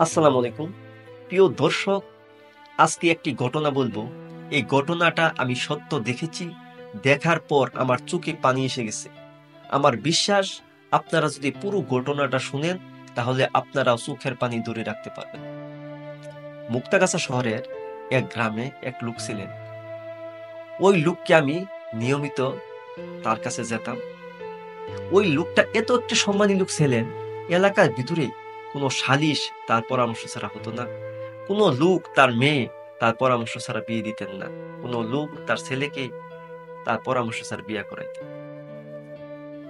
আসসালামু আলাইকুম। প্রিয় দর্শক, আজকে একটি ঘটনা বলবো। এই ঘটনাটা আমি সত্য দেখেছি। দেখার পর আমার চোখে পানি এসে গেছে। আমার বিশ্বাস, আপনারা যদি পুরো ঘটনাটা শুনেন তাহলে আপনারাও চোখের পানি ধরে রাখতে পারবেন। মুক্তাগাছা শহরের এক গ্রামে এক লোক ছিলেন। ওই লোককে আমি নিয়মিত তার কাছে যেতাম। ওই লোকটা এত একটা সম্মানী লোক ছিলেন, এলাকার ভিতরে কোনো সালিশ তার পরামর্শ ছাড়া হতো না। কোনো লোক তার মেয়ে তার পরামর্শ ছাড়া বিয়ে দিতেন না। কোনো লোক তার ছেলেকে তার পরামর্শ ছাড়া বিয়ে করাইতেন।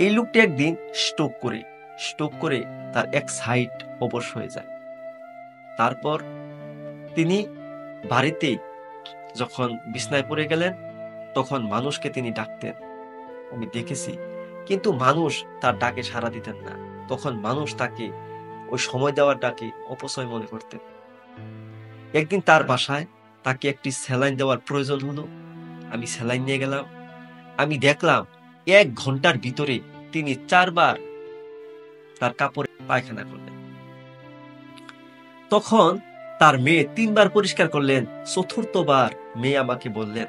এই লোকটি একদিন স্ট্রোক করে তার এক সাইড অবশ হয়ে যায়। তারপর তিনি বাড়িতে যখন বিছনায় পড়ে গেলেন, তখন মানুষকে তিনি ডাকতেন, আমি দেখেছি। কিন্তু মানুষ তার ডাকে সাড়া দিতেন না। তখন মানুষ তাকে ওই সময় দেওয়ার ডাকে অপচয় মনে করতেন। একদিন তার বাসায় তাকে একটি স্যালাইন দেওয়ার প্রয়োজন হলো। আমি স্যালাইন নিয়ে গেলাম। আমি দেখলাম 1 ঘন্টার ভিতরে তিনি 4 বার তার কাপড়ে পায়খানা করলেন। তখন তার মেয়ে 3 বার পরিষ্কার করলেন। চতুর্থবার মেয়ে আমাকে বললেন,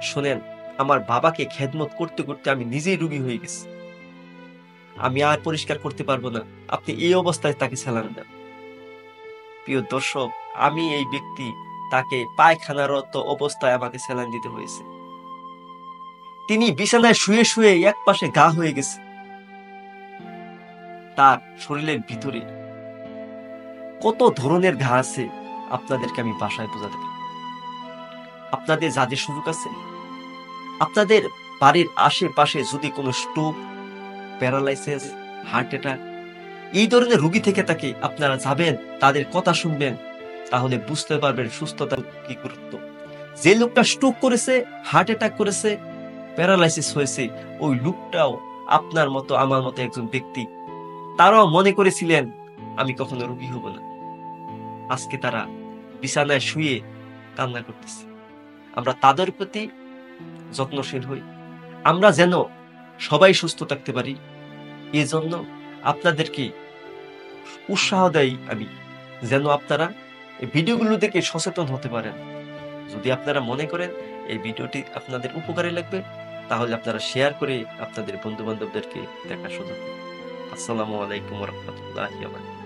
শোনেন, আমার বাবাকে খেদমত করতে করতে আমি নিজেই রোগী হয়ে গেছি। আমি আর পরিষ্কার করতে পারবো না। আপনি এই অবস্থায় তাকে স্যালাইন দেন। প্রিয় দর্শক, আমি এই ব্যক্তি, তাকে পায়খানারত অবস্থায় আমাকে স্যালাইন দিতে হয়েছে। তিনি বিছানায় শুয়ে শুয়ে এক পাশে ঘা হয়ে গেছে। তার শরীরের ভিতরে কত ধরনের ঘা আছে আপনাদেরকে আমি বাসায় বোঝাতে পারি। আপনাদের যাদের সুযোগ আছে, আপনাদের বাড়ির আশেপাশে যদি কোনো স্ট্রোক, প্যারালাইসিস, হার্ট অ্যাটাক এই ধরনের রোগী থেকে থাকে, আপনারা যাবেন, তাদের কথা শুনবেন, তাহলে বুঝতে পারবেন সুস্থতার কি গুরুত্ব। যে লোকটা স্ট্রোক করেছে, হার্ট অ্যাটাক করেছে, প্যারালাইসিস হয়েছে, ওই লোকটাও আপনার মতো আমার মতো একজন ব্যক্তি। তারাও মনে করেছিলেন আমি কখনো রোগী হব না। আজকে তারা বিছানায় শুয়ে কান্না করতেছে। আমরা তাদের প্রতি যত্নশীল হই, আমরা যেন সবাই সুস্থ থাকতে পারি। এই জন্য আপনাদেরকে উৎসাহ দেই আমি, যেন আপনারা এই ভিডিওগুলো দেখে সচেতন হতে পারেন। যদি আপনারা মনে করেন এই ভিডিওটি আপনাদের উপকারে লাগবে, তাহলে আপনারা শেয়ার করে আপনাদের বন্ধু বান্ধবদেরকে দেখার সুযোগ দিন। আসসালামু আলাইকুম ওয়া রাহমাতুল্লাহি ওয়া বারাকাতুহু।